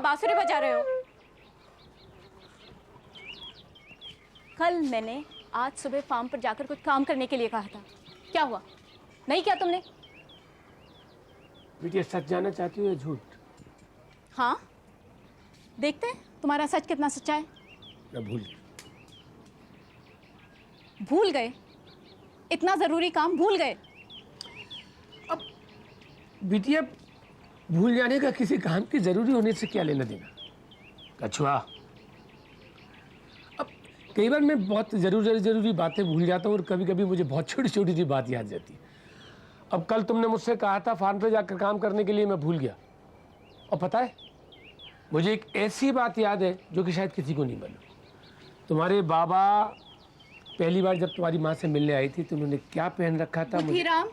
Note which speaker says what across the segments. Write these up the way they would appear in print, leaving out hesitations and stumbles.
Speaker 1: यहाँ बांसुरी बजा रहे हो? कल मैंने आज सुबह फार्म पर जाकर कुछ काम करने के लिए कहा था, क्या हुआ? नहीं किया तुमने?
Speaker 2: बिटिया सच जानना चाहती हो या झूठ?
Speaker 1: हाँ, देखते हैं तुम्हारा सच कितना सच्चा है।
Speaker 2: मैं भूल गया।
Speaker 1: भूल गए? इतना जरूरी काम भूल गए?
Speaker 2: अब बिटिया भूल जाने का किसी काम की जरूरी होने से क्या लेना देना? कछुआ, अब कई बार मैं बहुत जरूरी बातें भूल जाता हूँ और कभी कभी मुझे बहुत छोटी छोटी सी बात याद रहती है। अब कल तुमने मुझसे कहा था फार्म पे जाकर काम करने के लिए, मैं भूल गया। और पता है, मुझे एक ऐसी बात याद है जो कि शायद किसी को नहीं मालूम। तुम्हारे बाबा पहली बार जब तुम्हारी माँ से मिलने आई थी तो उन्होंने क्या पहन रखा था?
Speaker 1: बुद्धिराम,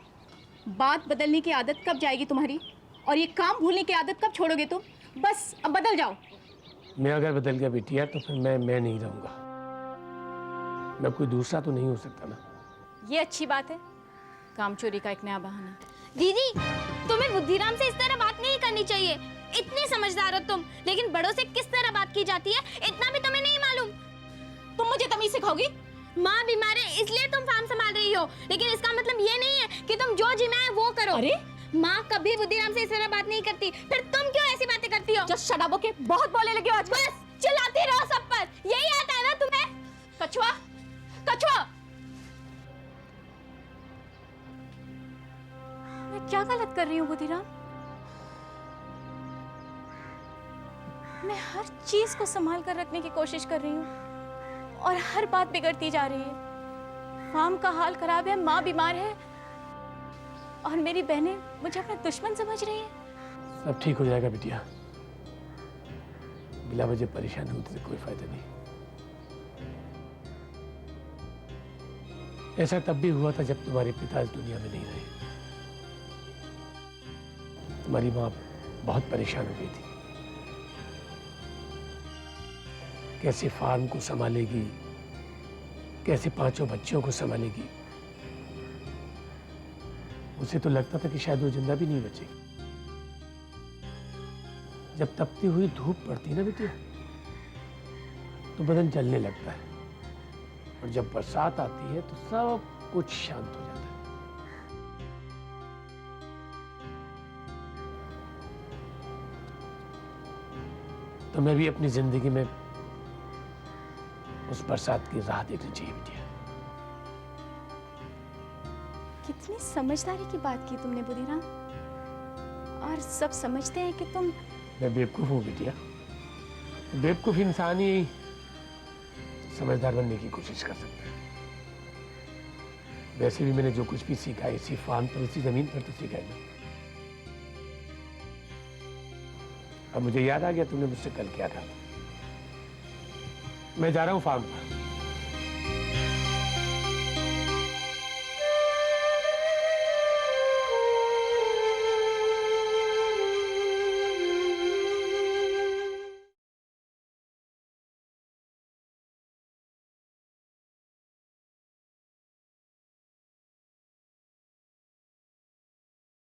Speaker 1: बात बदलने की आदत कब जाएगी तुम्हारी? और ये काम भूलने की आदत कब छोड़ोगे तुम? बस अब बदल जाओ।
Speaker 2: मैं अगर बदल गया बिटिया तो फिर मैं नहीं रहूंगा। मैं कोई दूसरा तो नहीं हो सकता ना।
Speaker 1: ये अच्छी बात है, काम चोरी का एक नया बहाना।
Speaker 3: दीदी, तुम्हें बुद्धिराम से इस तरह बात नहीं करनी चाहिए। इतनी समझदार हो तुम, लेकिन बड़ों से किस तरह बात की जाती है इतना भी तुम्हें नहीं मालूम।
Speaker 1: तुम मुझे तमीज सिखाओगी?
Speaker 3: माँ बीमार है इसलिए तुम फार्म संभाल रही हो, लेकिन इसका मतलब ये नहीं है कि तुम जो जिम्मा है वो करो।
Speaker 1: अरे
Speaker 3: माँ कभी बुद्धिराम से इस तरह बात नहीं करती, फिर तुम क्यों ऐसी बातें करती हो?
Speaker 1: Just shut up, okay? बहुत बोलने लगे हो आज।
Speaker 3: बस चिल्लाती रहो सब पर, यही आता है ना तुम्हें?
Speaker 1: कछुआ, कछुआ, मैं क्या गलत कर रही हूँ बुद्धिराम? मैं हर चीज को संभाल कर रखने की कोशिश कर रही हूँ और हर बात बिगड़ती जा रही है। फार्म का हाल खराब है, माँ बीमार है और मेरी बहनें मुझे अपना दुश्मन समझ रही हैं।
Speaker 2: सब ठीक हो जाएगा बिटिया, बिला वजह परेशान होने से कोई फायदा नहीं। ऐसा तब भी हुआ था जब तुम्हारे पिता इस दुनिया में नहीं रहे। तुम्हारी माँ बहुत परेशान हो गई थी। कैसे फार्म को संभालेगी, कैसे 5 बच्चों को संभालेगी। उसे तो लगता था कि शायद वो जिंदा भी नहीं बचेगी। जब तपती हुई धूप पड़ती ना बेटिया तो बदन जलने लगता है, और जब बरसात आती है तो सब कुछ शांत हो जाता है। तो मैं भी अपनी जिंदगी में उस बरसात की राह देखनी चाहिए बिटिया।
Speaker 1: कितनी समझदारी की बात की तुमने बुद्धिराम, और सब समझते हैं कि तुम।
Speaker 2: मैं बेवकूफ हूँ बिटिया। बेवकूफ इंसान ही समझदार बनने की कोशिश कर सकता है। वैसे भी मैंने जो कुछ भी सीखा है इसी फार्म पर, इसी जमीन पर तो सीखा है। अब मुझे याद आ गया तुमने मुझसे कल क्या कहा था। मैं जा रहा हूँ फार्म पर।